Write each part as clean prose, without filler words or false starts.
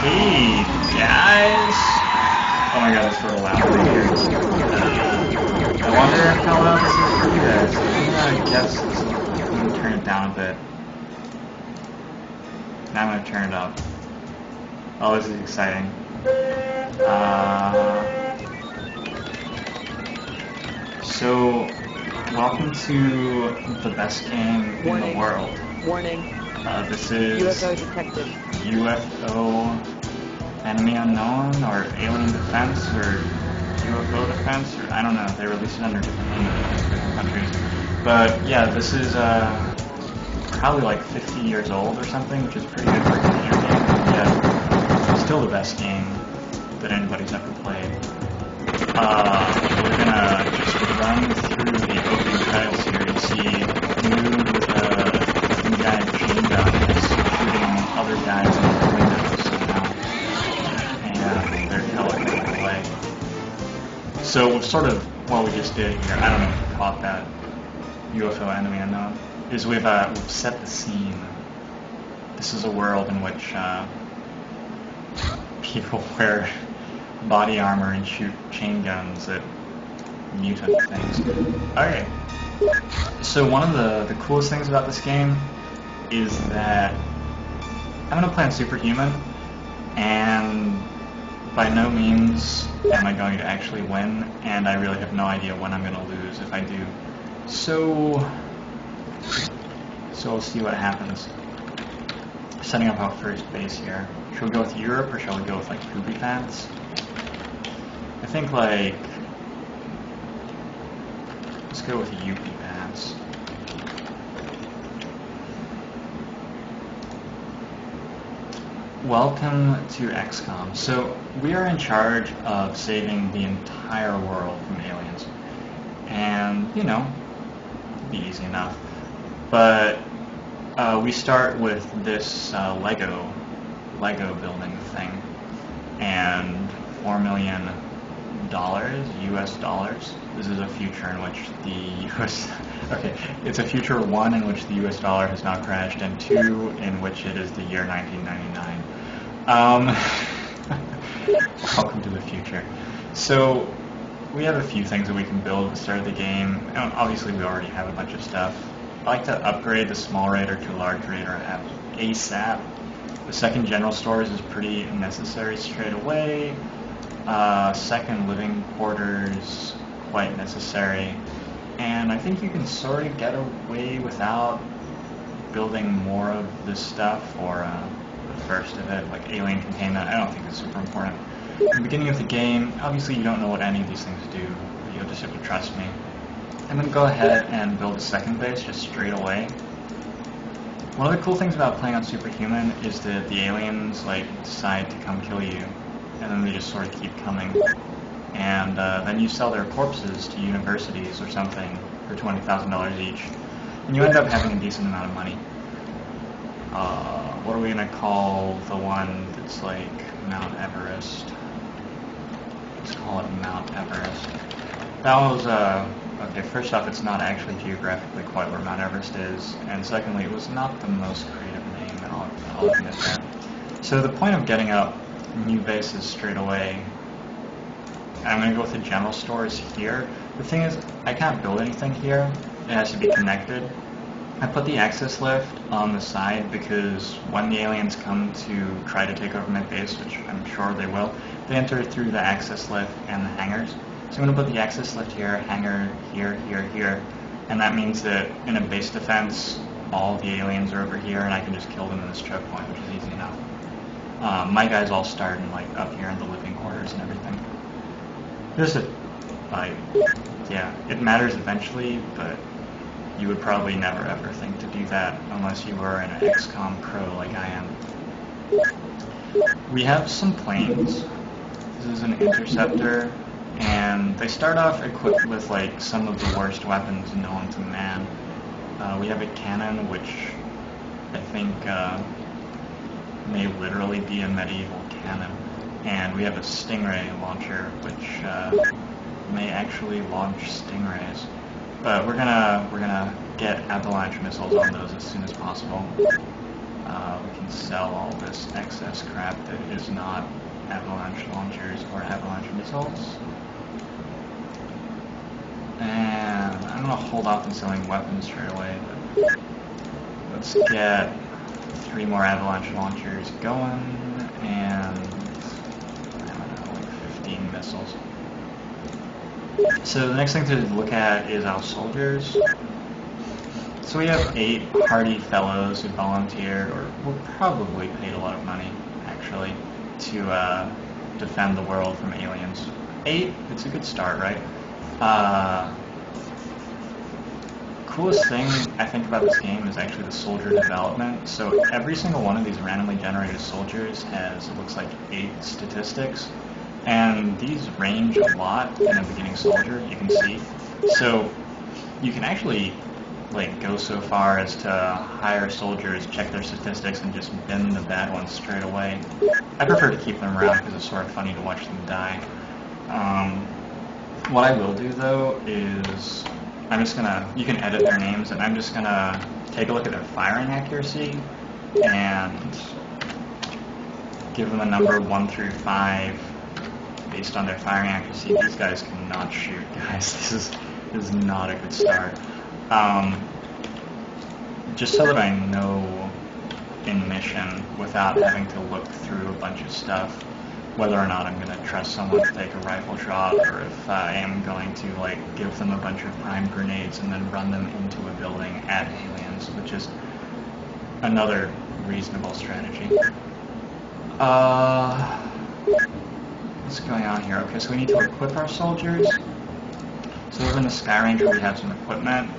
Hey guys! Oh my god, it's sort of loud right here. I wonder how loud this is for you guys. I'm gonna guess this is, I'm gonna turn it down a bit. Now I'm gonna turn it up. Oh, this is exciting. So, welcome to the best game in the world. Warning. This is UFO detected. UFO Enemy Unknown, or Alien Defense, or UFO Defense, or I don't know. They released it under different names in different countries. But yeah, this is probably like 50 years old or something, which is pretty good for a computer game. Yeah, still the best game that anybody's ever played. We're gonna just run through the opening title series, see Mood with some guy in chain guns shooting other guys in the windows somehow, and they're teleporting away. So sort of what we just did here, I don't know if you caught that, UFO Enemy Unknown, is we've set the scene. This is a world in which people wear body armor and shoot chain guns at mutant things. Okay, so one of the coolest things about this game is that I'm going to play on Superhuman, and by no means am I going to actually win, and I really have no idea when I'm going to lose if I do. So we'll see what happens. Setting up our first base here. Should we go with Europe or shall we go with like Poopy Pants? I think like, let's go with UP Pants. Welcome to XCOM. So we are in charge of saving the entire world from aliens. And, you know, it'll be easy enough. But we start with this Lego building thing. And $4 million US dollars. This is a future in which the US okay, it's a future one in which the US dollar has not crashed, and two in which it is the year 1999. Welcome to the future. So we have a few things that we can build at the start of the game. Obviously we already have a bunch of stuff. I like to upgrade the small raider to large raider ASAP. The second general stores is pretty necessary straight away. Second living quarters, quite necessary, and I think you can sort of get away without building more of this stuff, or the first of it, like alien containment. I don't think it's super important. At the beginning of the game, obviously you don't know what any of these things do, but you'll just have to trust me. I'm going to go ahead and build a second base just straight away. One of the cool things about playing on Superhuman is that the aliens like decide to come kill you, and then they just sort of keep coming. And then you sell their corpses to universities or something for $20,000 each. And you end up having a decent amount of money. What are we going to call the one that's like Mount Everest? Let's call it Mount Everest. That was, okay, first off, it's not actually geographically quite where Mount Everest is. And secondly, it was not the most creative name, and I'll admit that. So the point of getting up new bases straight away, I'm going to go with the general stores here. The thing is, I can't build anything here. It has to be connected. I put the access lift on the side because when the aliens come to try to take over my base, which I'm sure they will, they enter through the access lift and the hangars. So I'm going to put the access lift here, hangar here, here, here, and that means that in a base defense, all the aliens are over here and I can just kill them in this choke point, which is easy enough. My guys all start in like up here in the living quarters and everything. Just yeah, it matters eventually, but you would probably never ever think to do that unless you were an XCOM pro like I am. We have some planes. This is an interceptor, and they start off equipped with like some of the worst weapons known to man. We have a cannon, which I think may literally be a medieval cannon, and we have a Stingray launcher, which may actually launch Stingrays. But we're gonna get avalanche missiles on those as soon as possible. We can sell all this excess crap that is not avalanche launchers or avalanche missiles. And I'm going to hold off on selling weapons straight away, but let's get 3 more avalanche launchers going, and I don't know, like 15 missiles. So the next thing to look at is our soldiers. So we have 8 hardy fellows who volunteered, or were probably paid a lot of money, actually, to defend the world from aliens. 8, it's a good start, right? Coolest thing I think about this game is actually the soldier development. So every single one of these randomly generated soldiers has, it looks like, 8 statistics, and these range a lot in a beginning soldier, you can see. So you can actually like go so far as to hire soldiers, check their statistics, and just bin the bad ones straight away. I prefer to keep them around because it's sort of funny to watch them die. What I will do though is I'm just gonna, you can edit their names, and I'm just gonna take a look at their firing accuracy and give them a number 1 through 5 based on their firing accuracy. These guys cannot shoot, guys. This is not a good start. Just so that I know in mission, without having to look through a bunch of stuff, whether or not I'm going to trust someone to take a rifle shot, or if I am going to like give them a bunch of prime grenades and then run them into a building at aliens, which is another reasonable strategy. What's going on here? Okay, so we need to equip our soldiers. So over in the Sky Ranger we have some equipment.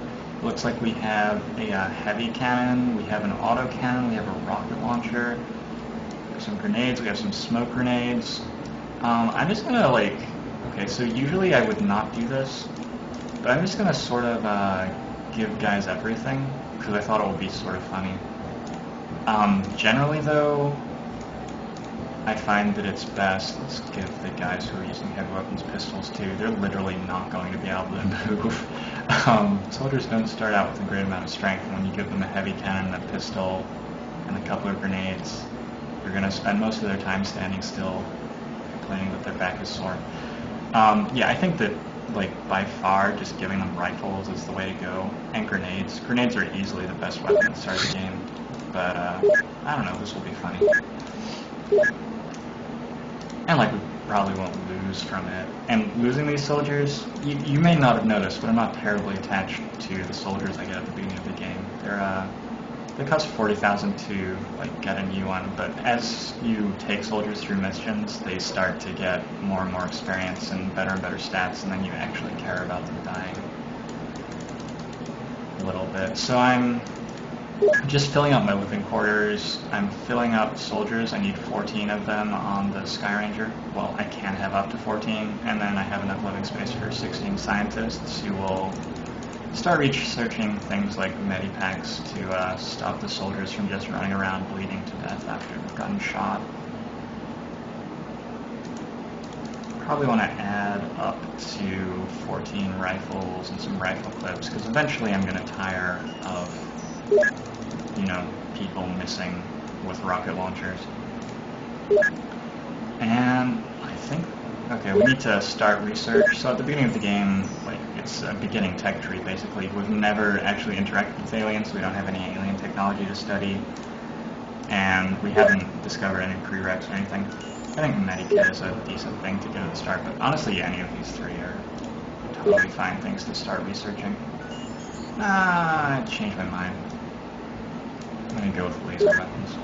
Looks like we have a heavy cannon, we have an auto cannon, we have a rocket launcher, we have some grenades, we have some smoke grenades. I'm just gonna like, okay, so usually I would not do this, but I'm just gonna sort of give guys everything, because I thought it would be sort of funny. Generally though, I find that it's best, let's give the guys who are using heavy weapons pistols too. They're literally not going to be able to move. Soldiers don't start out with a great amount of strength. When you give them a heavy cannon, a pistol, and a couple of grenades, they're going to spend most of their time standing still, complaining that their back is sore. Yeah, I think that, like, by far, just giving them rifles is the way to go, and grenades. Grenades are easily the best weapon to start the game, but, I don't know, this will be funny. And like we probably won't lose from it. And losing these soldiers, you may not have noticed, but I'm not terribly attached to the soldiers I get at the beginning of the game. They cost 40,000 to like get a new one, but as you take soldiers through missions, they start to get more and more experience and better stats, and then you actually care about them dying a little bit. So I'm just filling up my living quarters. I'm filling up soldiers. I need 14 of them on the Sky Ranger. Well, I can have up to 14, and then I have enough living space for 16 scientists who will start researching things like medipacks to stop the soldiers from just running around bleeding to death after they've gotten shot. Probably want to add up to 14 rifles and some rifle clips, because eventually I'm going to tire of, you know, people missing with rocket launchers. And I think, okay, we need to start research. So at the beginning of the game, like, it's a beginning tech tree, basically. We've never actually interacted with aliens, so we don't have any alien technology to study, and we haven't discovered any prereqs or anything. I think Medikit is a decent thing to get at the start, but honestly, any of these three are totally fine things to start researching. I changed my mind. I'm going to go with laser weapons.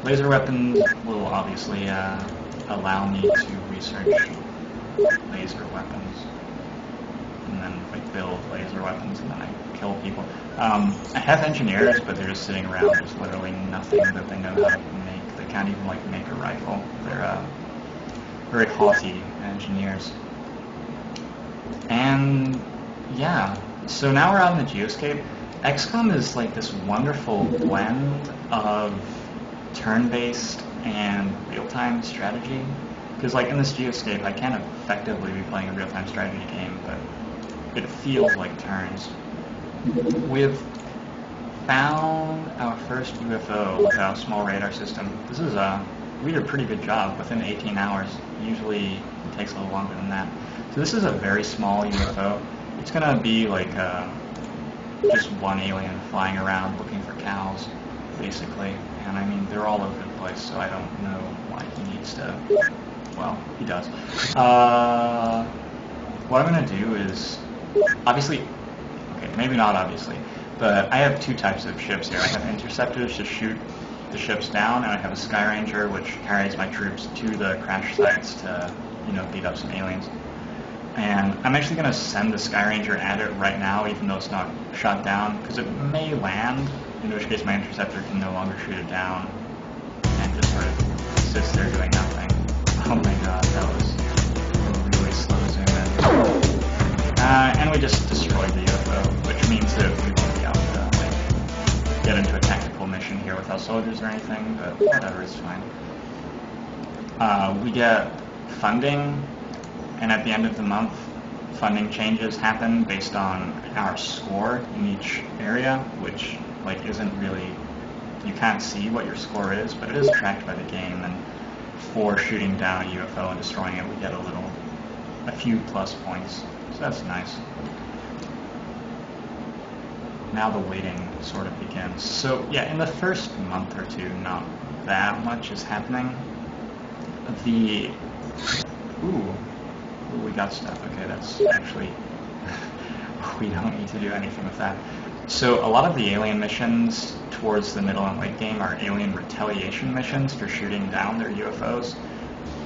Laser weapons will obviously allow me to research laser weapons, and then like build laser weapons, and then I kill people. I have engineers, but they're just sitting around. There's literally nothing that they know how to make. They can't even like make a rifle. They're very haughty engineers. And yeah, so now we're out in the geoscape. XCOM is like this wonderful blend of turn-based and real-time strategy. Because like in this geoscape, I can effectively be playing a real-time strategy game, but it feels like turns. With found our first UFO with our small radar system. This is we did a pretty good job within 18 hours. Usually it takes a little longer than that. So this is a very small UFO. It's gonna be like just one alien flying around looking for cows, basically. And I mean, they're all over the place, so I don't know why he needs to. Well, he does. What I'm gonna do is, obviously, okay, maybe not obviously, but I have two types of ships here. I have interceptors to shoot the ships down, and I have a Sky Ranger which carries my troops to the crash sites to, you know, beat up some aliens. And I'm actually going to send the Sky Ranger at it right now, even though it's not shot down, because it may land, in which case my interceptor can no longer shoot it down, and just sort of sits there doing nothing. Oh my god, that was a really slow zoom in. And we just destroyed the UFO, which means that we won't be able to, like, get into a tactical mission here without soldiers or anything, but whatever, it's fine. We get funding, and at the end of the month, funding changes happen based on our score in each area, which, like, isn't really, you can't see what your score is, but it is tracked by the game, and for shooting down a UFO and destroying it, we get a few plus points, so that's nice. Now the waiting sort of begins. So yeah, in the first month or two, not that much is happening. Ooh, we got stuff. Okay, that's actually, we don't need to do anything with that. So a lot of the alien missions towards the middle and late game are alien retaliation missions for shooting down their UFOs.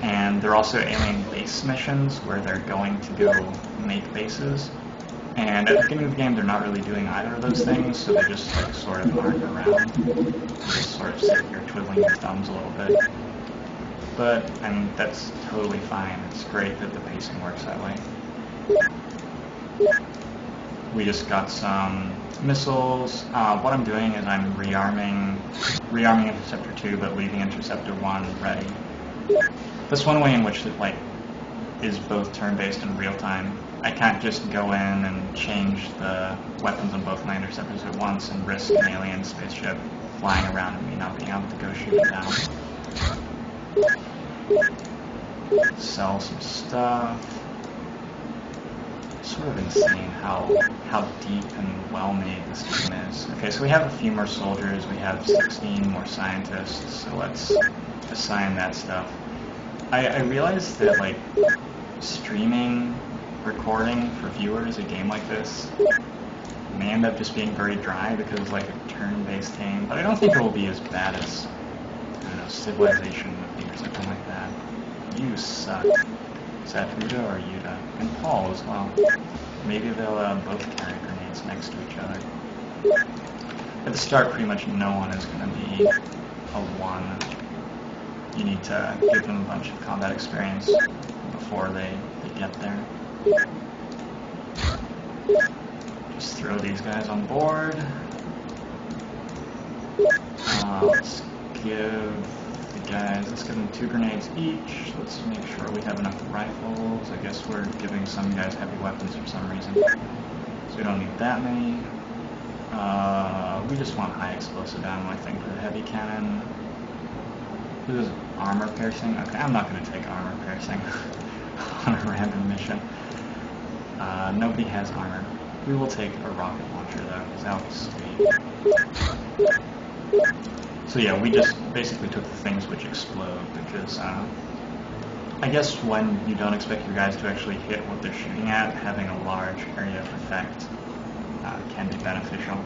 And they're also alien base missions where they're going to go make bases. And at the beginning of the game, they're not really doing either of those things, so they just, like, sort of aren't around. They just sort of sit here twiddling your thumbs a little bit. But, I mean, that's totally fine. It's great that the pacing works that way. We just got some missiles. What I'm doing is I'm rearming Interceptor 2, but leaving Interceptor 1 ready. That's one way in which it, like, is both turn-based and real-time. I can't just go in and change the weapons on both my interceptors at once and risk an alien spaceship flying around and me not being able to go shoot it down. Sell some stuff. Sort of insane how deep and well made this game is. Okay, so we have a few more soldiers, we have 16 more scientists, so let's assign that stuff. I realized that, like, streaming, recording for viewers a game like this may end up just being very dry because it's like a turn-based game, but I don't think it will be as bad as, I don't know, Civilization would be or something like that. You suck. Is that Huda or Yuda? And Paul as well. Maybe they'll both carry grenades next to each other. At the start, pretty much no one is going to be a 1. You need to give them a bunch of combat experience before they get there. Just throw these guys on board. Let's give them 2 grenades each. Let's make sure we have enough rifles. I guess we're giving some guys heavy weapons for some reason. So we don't need that many. We just want high explosive ammo, I think, for the heavy cannon. This is armor piercing. Okay, I'm not going to take armor piercing on a random mission. Nobody has armor. We will take a rocket launcher though, because that would be sweet. So yeah, we just basically took the things which explode, because I guess when you don't expect your guys to actually hit what they're shooting at, having a large area of effect can be beneficial.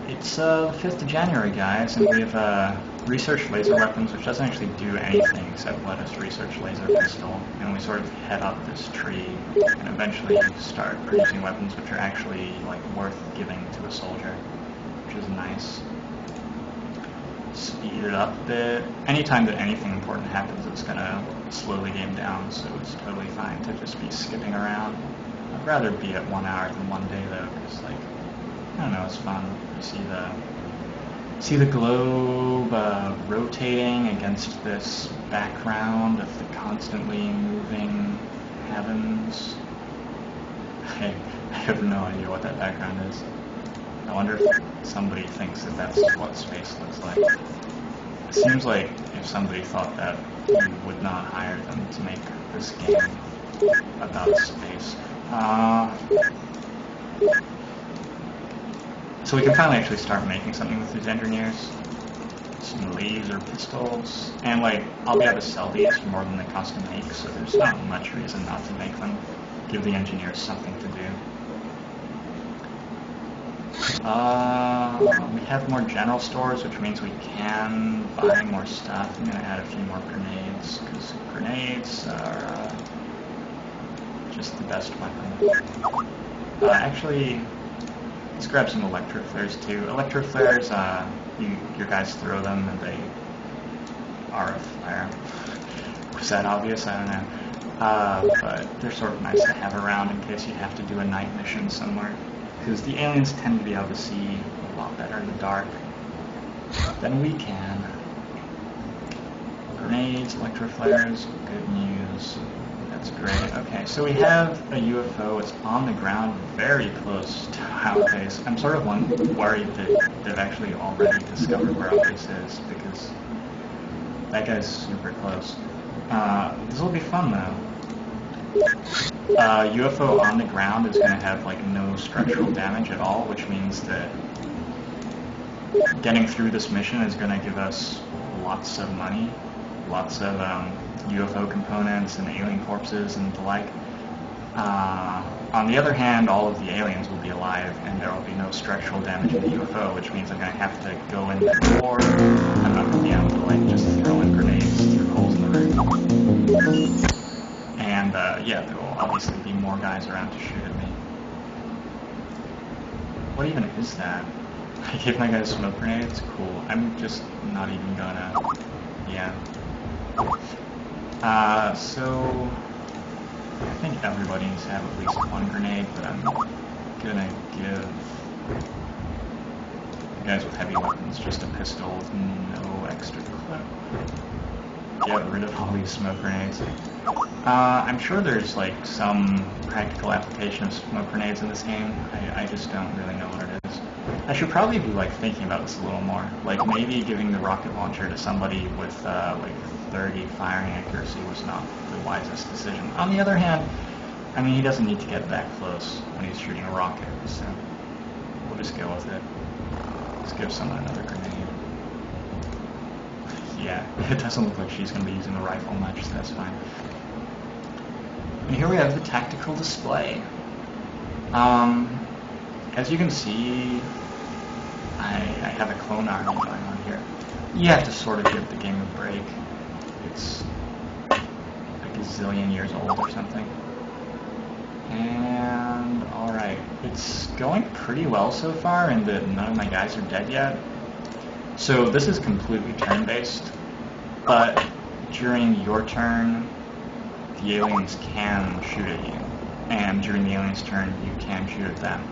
It's the 5th of January, guys, and we have research laser weapons, which doesn't actually do anything except let us research laser pistol, and we sort of head up this tree and eventually start producing weapons which are actually, like, worth giving to a soldier, which is nice. Speed it up a bit. Anytime that anything important happens, it's gonna slow the game down, so it's totally fine to just be skipping around. I'd rather be at 1 hour than 1 day though, because, like, I don't know, it's fun. You see the globe rotating against this background of the constantly moving heavens. I have no idea what that background is. I wonder if somebody thinks that that's what space looks like. It seems like if somebody thought that, you would not hire them to make this game about space. So we can finally actually start making something with these engineers. Some leaves or pistols. And like, I'll be able to sell these for more than they cost to make, so there's not much reason not to make them. Give the engineers something to do. We have more general stores, which means we can buy more stuff. I'm going to add a few more grenades, because grenades are just the best weapon. Actually, let's grab some electric flares too. Electric flares, your guys throw them and they are a flare. Was that obvious? I don't know. But they're sort of nice to have around in case you have to do a night mission somewhere. Because the aliens tend to be able to see a lot better in the dark than we can. Grenades, electric flares, good news. That's great. Okay, so we have a UFO. It's on the ground very close to our base. I'm sort of worried that they've actually already discovered where our base is, because that guy's super close. This will be fun though. UFO on the ground is going to have like no structural damage at all, which means that getting through this mission is going to give us lots of money, lots of UFO components and alien corpses and the like. On the other hand, all of the aliens will be alive and there will be no structural damage in the UFO, which means I'm going to have to go in the door. I'm not going to be able to like just throw in grenades through holes in the roof. And yeah, there will obviously be more guys around to shoot at me. What even is that? I gave my guys smoke grenades? Cool. I'm just not even gonna... yeah. So... I think everybody needs to have at least one grenade, but I'm gonna give the guys with heavy weapons just a pistol with no extra clip. Get rid of all these smoke grenades. I'm sure there's like some practical application of smoke grenades in this game. I just don't really know what it is. I should probably be like thinking about this a little more. Like maybe giving the rocket launcher to somebody with like 30 firing accuracy was not the wisest decision. On the other hand, I mean he doesn't need to get that close when he's shooting a rocket, so we'll just go with it. Let's give someone another grenade. Yeah, it doesn't look like she's going to be using the rifle much, so that's fine. And here we have the tactical display. As you can see, I have a clone army going on here. You have to sort of give the game a break. It's like a gazillion years old or something. And, alright, it's going pretty well so far in that none of my guys are dead yet. So this is completely turn-based, but during your turn, the aliens can shoot at you, and during the aliens' turn, you can shoot at them.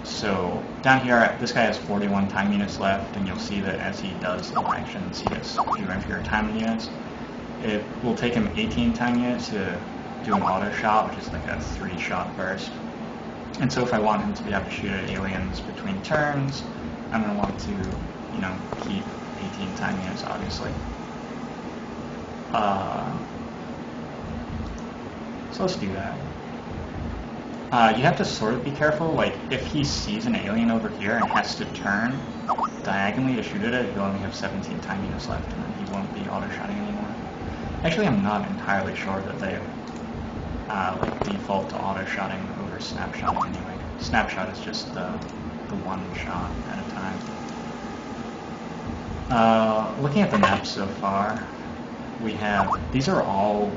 So down here, this guy has 41 time units left, and you'll see that as he does little actions, he gets fewer and fewer time units. It will take him 18 time units to do an auto shot, which is like a 3-shot burst. And so if I want him to be able to shoot at aliens between turns, I'm going to want to, you know, keep 18 time units, obviously. So let's do that. You have to sort of be careful, like, if he sees an alien over here and has to turn diagonally to shoot at it, he'll only have 17 time units left, and then he won't be auto-shotting anymore. Actually, I'm not entirely sure that they, like, default to auto-shotting over snapshotting anyway. Snapshot is just the one shot at a time. Looking at the map so far, we have, these are all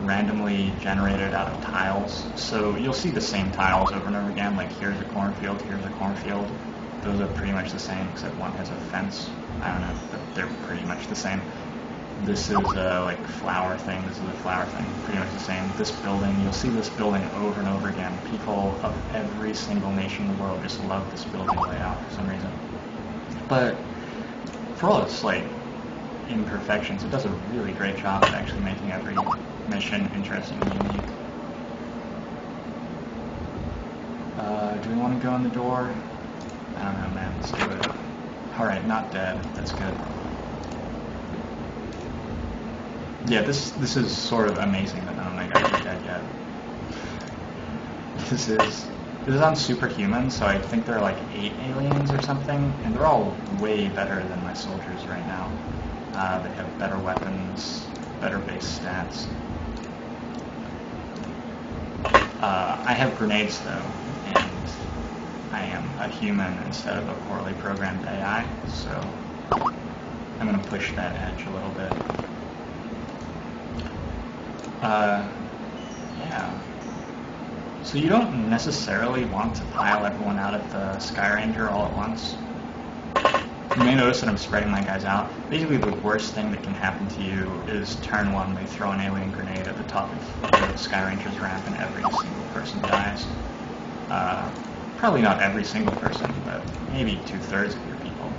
randomly generated out of tiles, so you'll see the same tiles over and over again, like here's a cornfield, here's a cornfield. Those are pretty much the same, except one has a fence. I don't know, but they're pretty much the same. This is a like flower thing, this is a flower thing, pretty much the same. This building, you'll see this building over and over again. People of every single nation in the world just love this building layout for some reason. But for all its like imperfections, it does a really great job of actually making every mission interesting and unique. Do we want to go in the door? I don't know, man. Let's do it. Alright, not dead. That's good. Yeah, this is sort of amazing that none of my guys are dead yet. This is on Superhuman, so I think there are like 8 aliens or something, and they're all way better than my soldiers right now. They have better weapons, better base stats. I have grenades though, and I am a human instead of a poorly programmed AI, so I'm going to push that edge a little bit. Yeah. So you don't necessarily want to pile everyone out at the Sky Ranger all at once. You may notice that I'm spreading my guys out. Basically, the worst thing that can happen to you is turn 1, they throw an alien grenade at the top of the Sky Ranger's ramp and every single person dies. Probably not every single person, but maybe 2/3 of your people.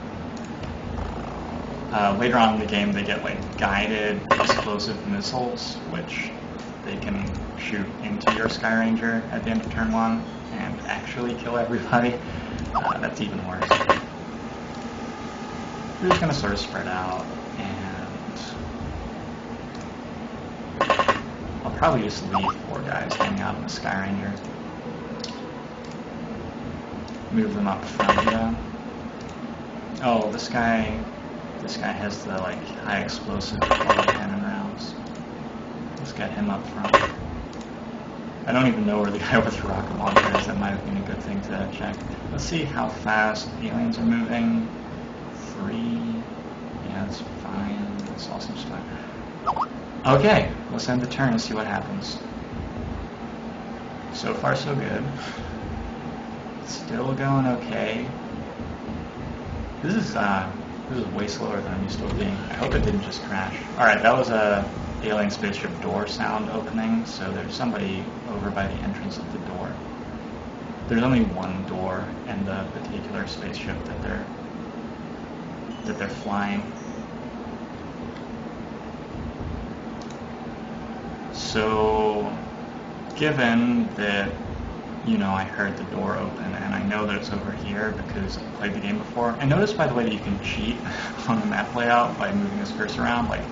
Later on in the game, they get like guided explosive missiles, which they can shoot into your Sky Ranger at the end of turn 1 and actually kill everybody. That's even worse. We're just going to sort of spread out, and I'll probably just leave 4 guys hanging out in the Sky Ranger. Move them up front though. Oh, this guy has the like high explosive cannon rounds. Let's get him up front. I don't even know where the guy with the rocket launcher is. That might have been a good thing to check. Let's see how fast aliens are moving. 3. Yeah, that's fine. That's all seems fine. Okay, let's end the turn and see what happens. So far, so good. Still going okay. This is way slower than I'm used to it being. I hope it didn't just crash. Alright, that was a alien spaceship door sound opening, so there's somebody over by the entrance of the door. There's only one door in the particular spaceship that they're flying. So, given that, you know, I heard the door open and I know that it's over here because I played the game before. I noticed, by the way, that you can cheat on the map layout by moving this cursor around. Like,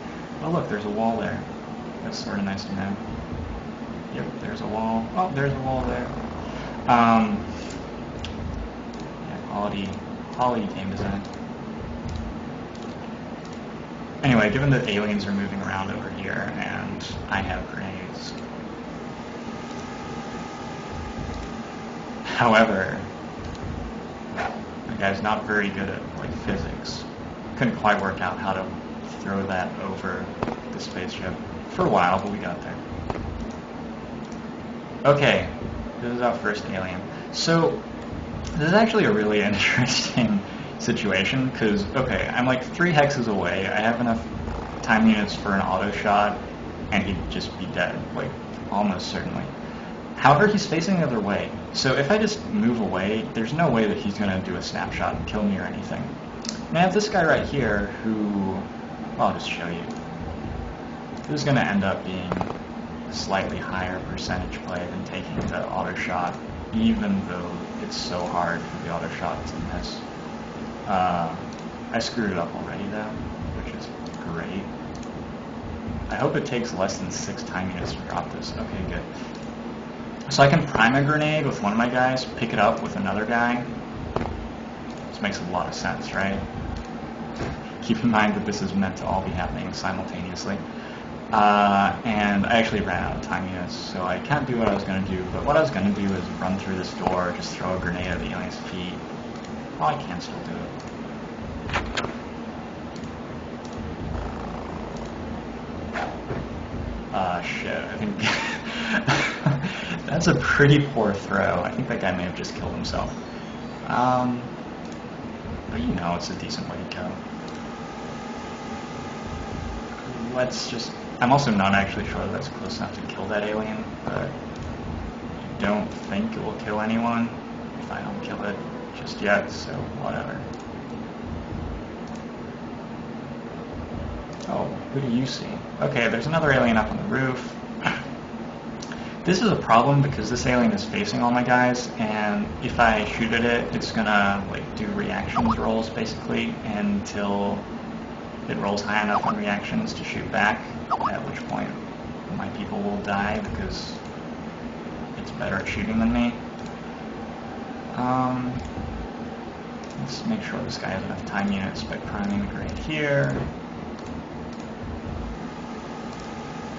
oh look, there's a wall there. That's sort of nice to know. Yep, there's a wall. Oh, there's a wall there. Yeah, quality game design. Anyway, given that aliens are moving around over here and I have grenades. However, the guy's not very good at like physics. Couldn't quite work out how to throw that over the spaceship for a while, but we got there. Okay, this is our first alien. So this is actually a really interesting situation because, okay, I'm like 3 hexes away. I have enough time units for an auto shot, and he'd just be dead, like almost certainly. However, he's facing the other way, so if I just move away, there's no way that he's going to do a snapshot and kill me or anything. And I have this guy right here who, well, I'll just show you. This is going to end up being a slightly higher percentage play than taking the auto shot, even though it's so hard for the auto shot to miss. I screwed it up already though, which is great. I hope it takes less than 6 time units to drop this. Okay, good. So I can prime a grenade with one of my guys, pick it up with another guy. This makes a lot of sense, right? Keep in mind that this is meant to all be happening simultaneously. And I actually ran out of time units, so I can't do what I was going to do. But what I was going to do is run through this door, just throw a grenade at the alien's feet. Well, I can still do it. Shit, I think that's a pretty poor throw. I think that guy may have just killed himself. But you know, it's a decent way to go. Let's just... I'm also not actually sure that that's close enough to kill that alien, but I don't think it will kill anyone if I don't kill it just yet, so whatever. Oh, who do you see? Okay, there's another alien up on the roof. This is a problem because this alien is facing all my guys, and if I shoot at it, it's gonna like do reactions rolls basically until it rolls high enough on reactions to shoot back, at which point my people will die because it's better at shooting than me. Let's make sure this guy has enough time units by priming the grenade here.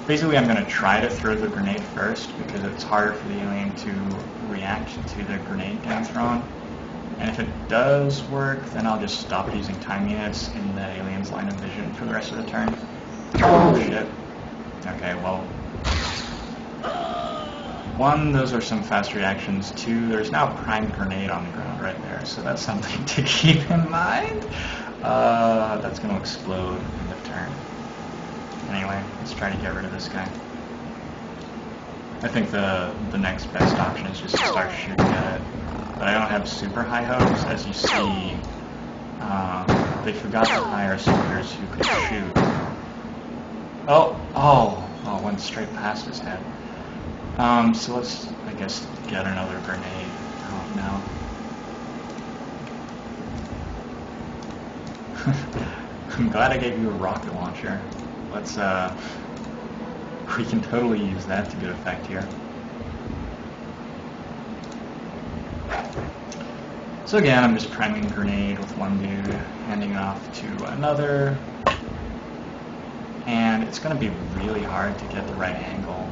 Basically, I'm going to try to throw the grenade first because it's harder for the alien to react to the grenade getting thrown. And if it does work, then I'll just stop using time units in the alien's line of vision for the rest of the turn. Oh shit. Okay, well, 1, those are some fast reactions. 2, there's now a primed grenade on the ground right there, so that's something to keep in mind. That's going to explode end of turn. Anyway, let's try to get rid of this guy. I think the next best option is just to start shooting at it. But I don't have super high hopes. As you see, they forgot to hire soldiers who could shoot. Oh, went straight past his head. So let's, I guess, get another grenade. Oh, no. I'm glad I gave you a rocket launcher. Let's, we can totally use that to good effect here. So again, I'm just priming a grenade with one dude, handing it off to another, and it's going to be really hard to get the right angle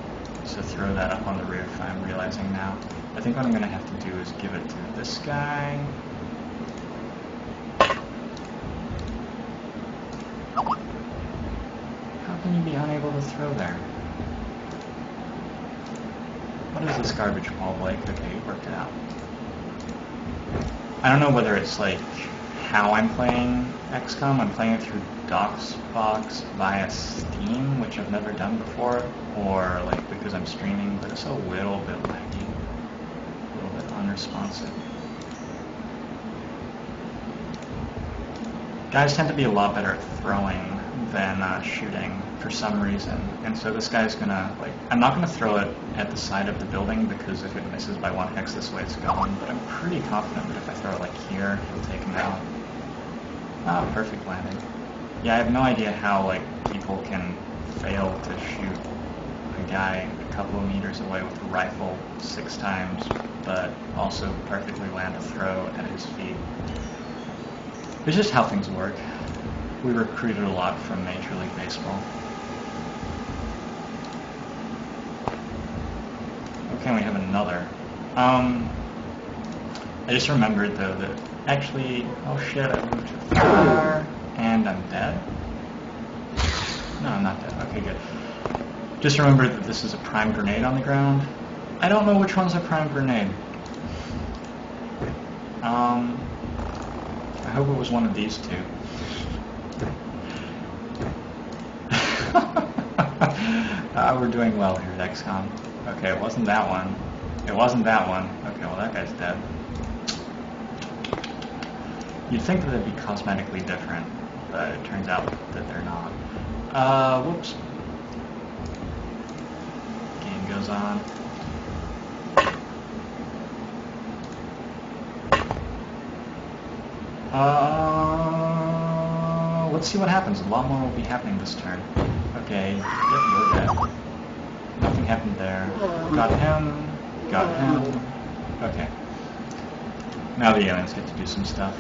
to throw that up on the roof, I'm realizing now. I think what I'm going to have to do is give it to this guy. How can you be unable to throw there? What is this garbage ball like? Okay, you worked it out. I don't know whether it's like how I'm playing XCOM. I'm playing it through DOSBox via Steam, which I've never done before, or like because I'm streaming, but it's a little bit laggy, a little bit unresponsive. Guys tend to be a lot better at throwing than shooting for some reason, and so this guy's gonna, like, I'm not gonna throw it at the side of the building because if it misses by 1 hex this way it's gone, but I'm pretty confident that if I throw it like here, it'll take him out. Ah, perfect landing. Yeah, I have no idea how, like, people can fail to shoot a guy a couple of meters away with a rifle 6 times, but also perfectly land a throw at his feet. It's just how things work. We recruited a lot from Major League Baseball. Okay, we have another. I just remembered though that actually, oh shit, I moved too far, and I'm dead. No, I'm not dead. Okay, good. Just remembered that this is a prime grenade on the ground. I don't know which one's a prime grenade. I hope it was one of these two. We're doing well here at XCOM. Okay, it wasn't that one. It wasn't that one. Okay, well that guy's dead. You'd think that they'd be cosmetically different, but it turns out that they're not. Whoops. Game goes on. Let's see what happens. A lot more will be happening this turn. Okay, you're dead. Nothing happened there. Got him. Got him. Okay. Now the aliens get to do some stuff.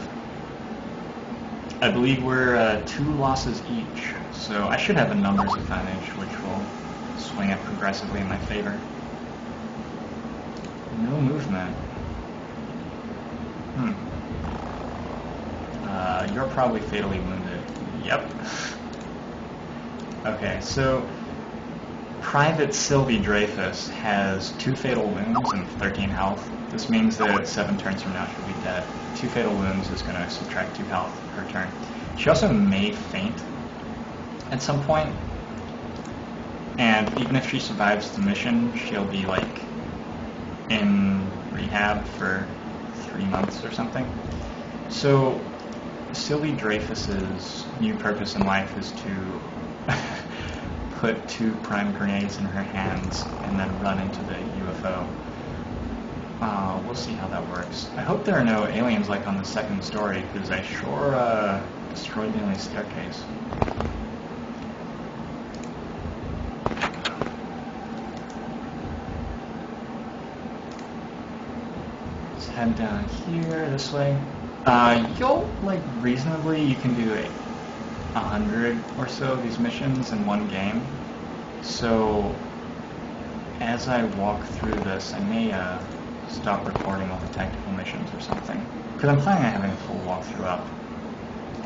I believe we're 2 losses each, so I should have a numbers advantage, which will swing it progressively in my favor. No movement. You're probably fatally wounded. Yep. Okay, so Private Sylvie Dreyfus has 2 fatal wounds and 13 health. This means that 7 turns from now she'll be dead. 2 fatal wounds is going to subtract 2 health per turn. She also may faint at some point, and even if she survives the mission, she'll be like in rehab for 3 months or something. So Sylvie Dreyfus's new purpose in life is to put 2 prime grenades in her hands and then run into the UFO. We'll see how that works. I hope there are no aliens like on the 2nd story, because I sure destroyed the only staircase. Let's head down here, this way. You'll, like, reasonably, you can do 100 or so of these missions in one game. So, as I walk through this, I may, stop recording all the tactical missions or something. Because I'm planning on having a full walkthrough up.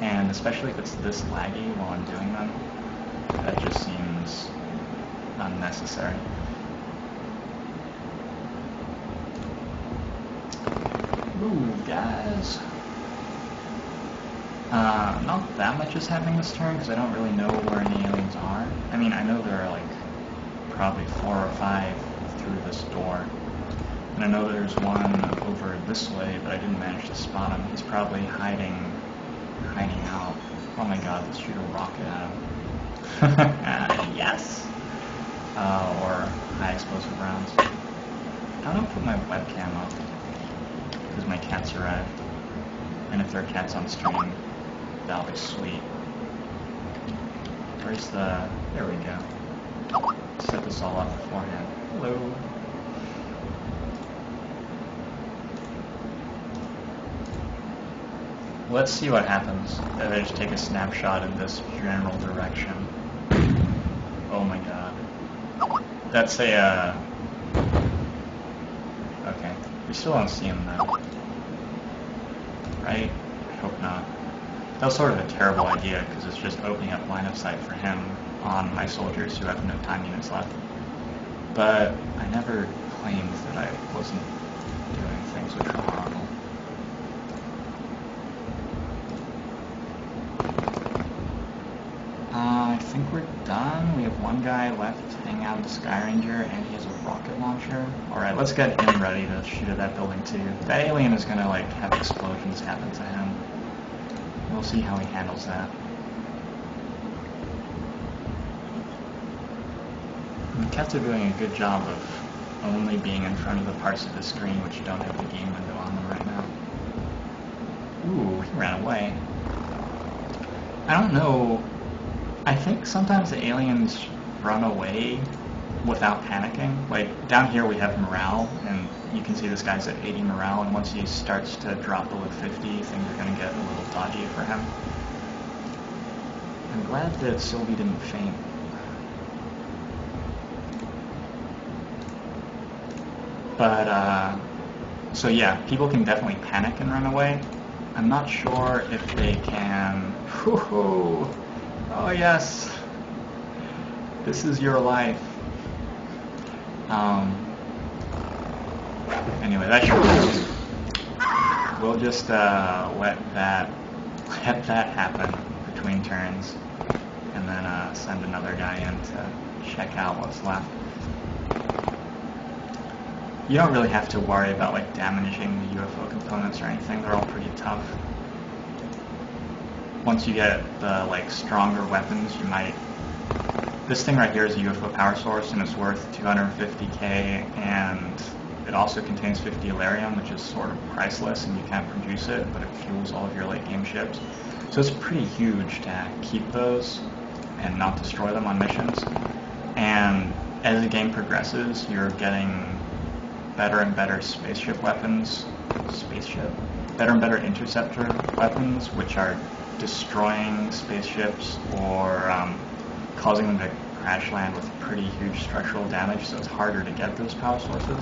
And especially if it's this laggy while I'm doing them, that just seems unnecessary. Ooh, guys. Not that much is happening this turn, because I don't really know where any aliens are. I mean, I know there are, like, probably 4 or 5 through this door. And I know there's one over this way, but I didn't manage to spot him. He's probably hiding out. Oh my god, let's shoot a rocket at him. Yes! Or high explosive rounds. I don't put my webcam up, because my cats arrived. And if there are cats on stream, that'll be sweet. Where's the... There we go. Set this all up beforehand. Hello. Let's see what happens if I just take a snapshot in this general direction. Oh my god. That's a, Okay. We still don't see him though. Right? I hope not. That was sort of a terrible idea, because it's just opening up line of sight for him on my soldiers who have no time units left. But I never claimed that I wasn't doing things which were horrible. I think we're done. We have one guy left hanging out with the Sky Ranger, and he has a rocket launcher. Alright, let's get him ready to shoot at that building too. That alien is gonna, like, have explosions happen to him. We'll see how he handles that. And the cats are doing a good job of only being in front of the parts of the screen which don't have the game window on them right now. Ooh, he ran away. I don't know. I think sometimes the aliens run away without panicking. Like, down here we have morale, and you can see this guy's at 80 morale, and once he starts to drop below 50, things are going to get a little dodgy for him. I'm glad that Sylvie didn't faint. But, so yeah, people can definitely panic and run away. I'm not sure if they can... Woohoo! Oh yes! This is your life. Anyway, that should... We'll just let that happen between turns, and then send another guy in to check out what's left. You don't really have to worry about, like, damaging the UFO components or anything. They're all pretty tough. Once you get the, like, stronger weapons, you might... This thing right here is a UFO power source, and it's worth 250k, and it also contains 50 Elarium, which is sort of priceless, and you can't produce it, but it fuels all of your late game ships. So it's pretty huge to keep those and not destroy them on missions. And as the game progresses, you're getting better and better spaceship weapons. Better and better interceptor weapons, which are destroying spaceships or causing them to crash land with pretty huge structural damage, so it's harder to get those power sources.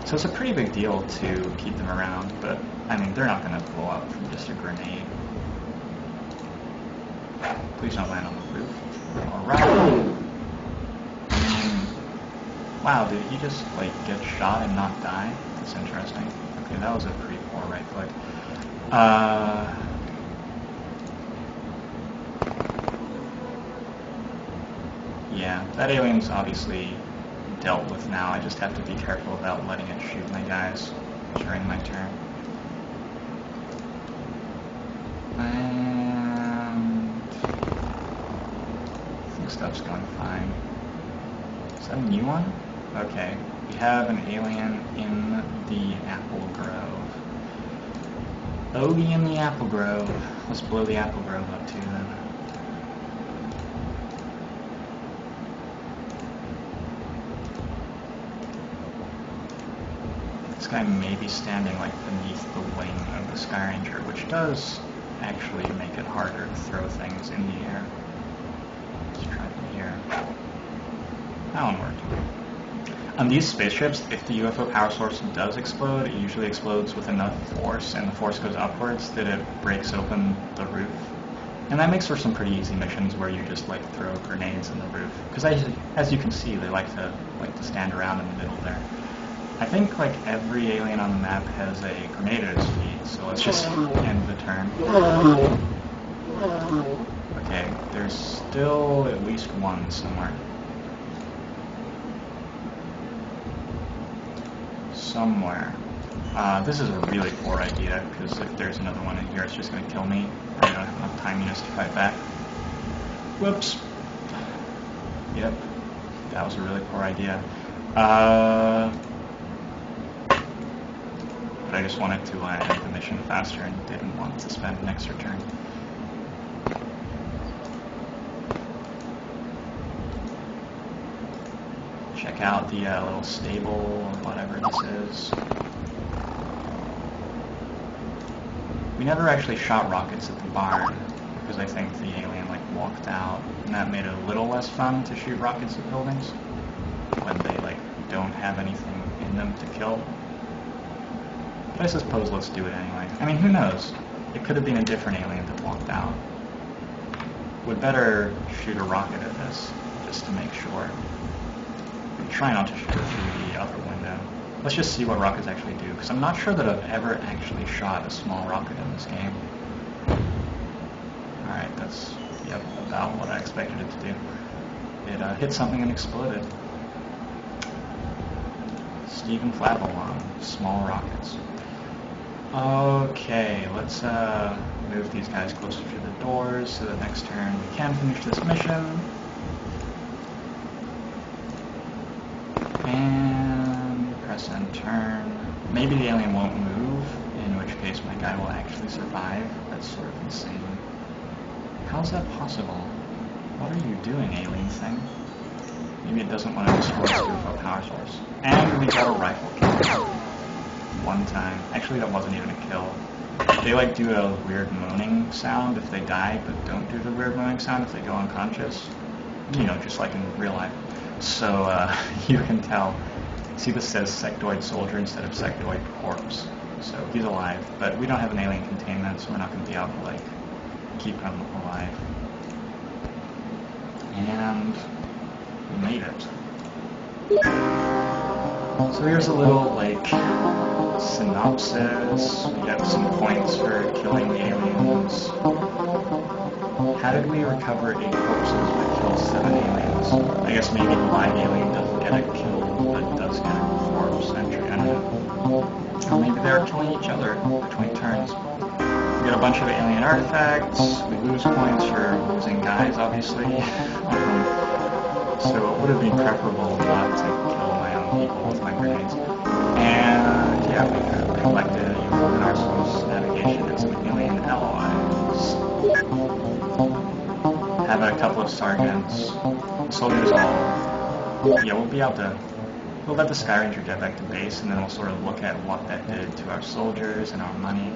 So it's a pretty big deal to keep them around, but I mean, they're not going to blow up from just a grenade. Please don't land on the roof. Alright. Wow, did he just, like, get shot and not die? That's interesting. Okay, that was a pretty poor right click. Yeah, that alien's obviously dealt with now. I just have to be careful about letting it shoot my guys during my turn. And... things stuff's going fine. Is that a new one? Okay. We have an alien in the apple grove. Odie in the apple grove. Let's blow the apple grove up too then. This guy may be standing like beneath the wing of the Sky Ranger, which does actually make it harder to throw things in the air. Let's try from here. That one worked. On these spaceships, if the UFO power source does explode, it usually explodes with enough force, and the force goes upwards, that it breaks open the roof. And that makes for some pretty easy missions where you just like throw grenades in the roof. Because as you can see, they like to stand around in the middle there. I think like every alien on the map has a grenade at its feet, so let's just end the turn. Okay, there's still at least one somewhere. Somewhere. This is a really poor idea, because if there's another one in here, it's just going to kill me. I don't have enough time units to fight back. Whoops. Yep. That was a really poor idea. But I just wanted to end the mission faster and didn't want to spend an extra turn. Check out the little stable or whatever this is. We never actually shot rockets at the barn because I think the alien like walked out, and that made it a little less fun to shoot rockets at buildings when they like don't have anything in them to kill. But I suppose let's do it anyway. I mean, who knows? It could have been a different alien that walked out. Would better shoot a rocket at this just to make sure. Try not to shoot it through the upper window. Let's just see what rockets actually do, because I'm not sure that I've ever actually shot a small rocket in this game. Alright, that's about what I expected it to do. It hit something and exploded. Stephen Flavelon, small rockets. Okay, let's move these guys closer to the doors so that next turn we can finish this mission. And press and turn. Maybe the alien won't move, in which case my guy will actually survive. That's sort of insane. How's that possible? What are you doing, alien thing? Maybe it doesn't want to destroy its UFO power source. And we got a rifle kill. One time. Actually, that wasn't even a kill. They like do a weird moaning sound if they die, but don't do the weird moaning sound if they go unconscious. You know, just like in real life. So you can tell. See, this says sectoid soldier instead of sectoid corpse. So he's alive, but we don't have an alien containment, so we're not going to be able to like keep him alive. And we made it. So here's a little like synopsis. We got some points for killing the aliens. How did we recover 8 corpses but kill 7 aliens? I guess maybe the live alien doesn't get a kill, but does get a corpse entry. I don't know. Or maybe they're killing each other between turns. We get a bunch of alien artifacts. We lose points for losing guys, obviously. So it would have been preferable not to kill my own people with my grenades. And yeah, we collected an arsenal's navigation and some alien allies. Have a couple of sergeants, soldiers all. Yeah, we'll be able to. We'll let the Sky Ranger get back to base, and then we'll sort of look at what that did to our soldiers and our money.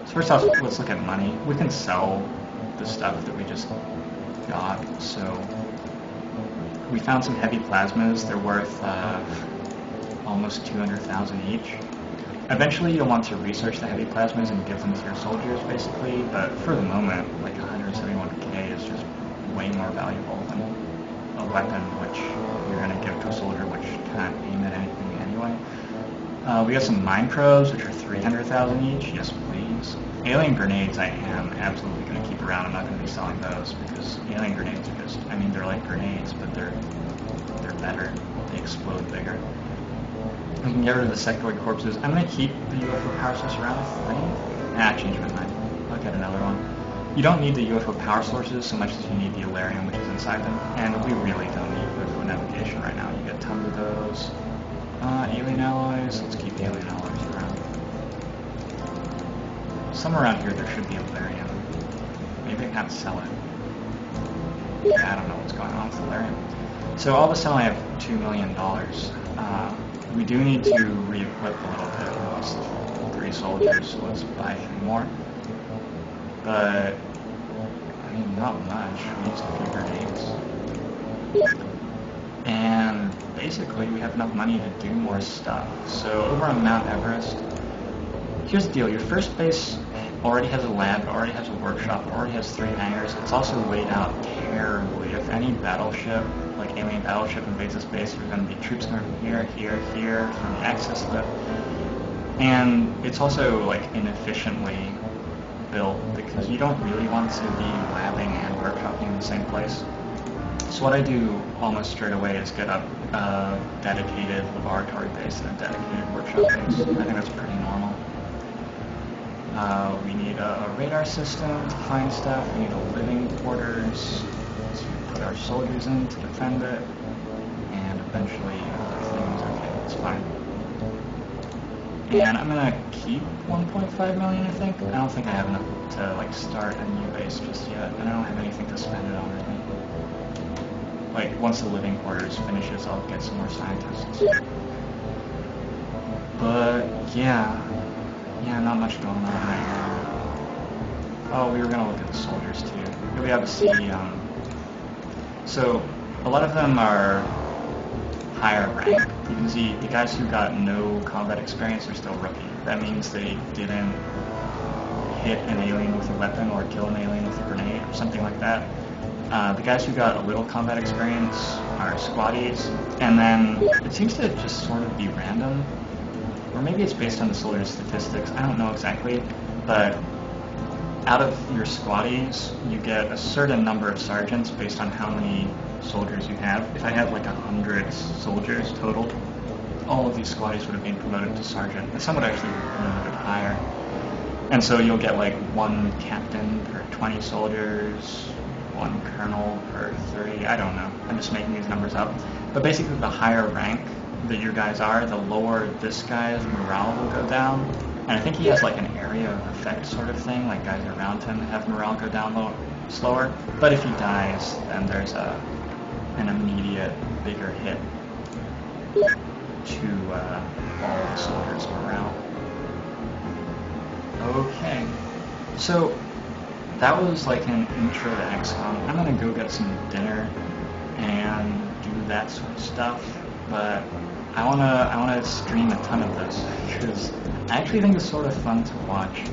So first off, let's look at money. We can sell the stuff that we just got. So we found some heavy plasmas. They're worth almost 200,000 each. Eventually, you'll want to research the heavy plasmas and give them to your soldiers, basically. But for the moment, like 171k is just way more valuable than a weapon which you're going to give to a soldier which can't aim at anything anyway. We got some mine probes, which are 300,000 each. Yes, please. Alien grenades, I am absolutely going to keep around. I'm not going to be selling those because alien grenades are just, I mean, they're like grenades, but they're better. They explode bigger. We can get rid of the sectoid corpses. I'm going to keep the UFO power source around, I think. I changed my mind. I'll get another one. You don't need the UFO power sources so much as you need the Alarium, which is inside them, and we really don't need UFO navigation right now. You get tons of those. Alien alloys, let's keep the alien alloys around. Somewhere around here there should be Alarium. Maybe I can't sell it. I don't know what's going on with Alarium. So all of a sudden I have $2 million. We do need to re-equip a little bit. We lost 3 soldiers, so let's buy 3 more. But, I mean, not much. We used a few grenades. And basically we have enough money to do more stuff. So over on Mount Everest, here's the deal. Your first base already has a lab, already has a workshop, already has 3 hangars. It's also laid out terribly. If any battleship, like alien battleship, invades this base, there's going to be troops coming from here, here, here, from the access lift. And it's also like inefficiently built because you don't really want to be labbing and workshopping in the same place. So what I do almost straight away is get up a dedicated laboratory base and a dedicated workshop base. I think that's pretty normal. We need a radar system to find stuff. We need a living quarters to put our soldiers in to defend it. And eventually other things. Okay, that's fine. And I'm gonna keep 1.5 million, I think. I don't think I have enough to like start a new base just yet, and I don't have anything to spend it on really. Like once the living quarters finishes, I'll get some more scientists. But yeah, not much going on right now. Oh, we were gonna look at the soldiers too. Here we have to see. So a lot of them are higher rank. You can see the guys who got no combat experience are still rookie. That means they didn't hit an alien with a weapon or kill an alien with a grenade or something like that. The guys who got a little combat experience are squaddies, and then it seems to just sort of be random, or maybe it's based on the soldier statistics, I don't know exactly, but out of your squaddies, you get a certain number of sergeants based on how many soldiers you have. If I had like 100 soldiers total, all of these squaddies would have been promoted to sergeant, and some would actually be promoted higher. And so you'll get like 1 captain per 20 soldiers, 1 colonel per 30, I don't know, I'm just making these numbers up. But basically the higher rank that your guys are, the lower this guy's morale will go down. And I think he has like an area of effect sort of thing, like guys around him have morale go down slower. But if he dies, then there's an immediate bigger hit to all the soldiers' morale. Okay, so that was like an intro to XCOM. I'm gonna go get some dinner and do that sort of stuff, but I wanna stream a ton of this because I actually think it's sort of fun to watch.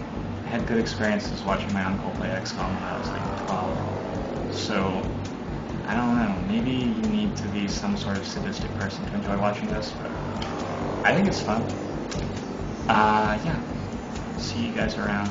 I had good experiences watching my uncle play XCOM when I was like 12. So I don't know, maybe you need to be some sort of sadistic person to enjoy watching this, but I think it's fun. Yeah. See you guys around.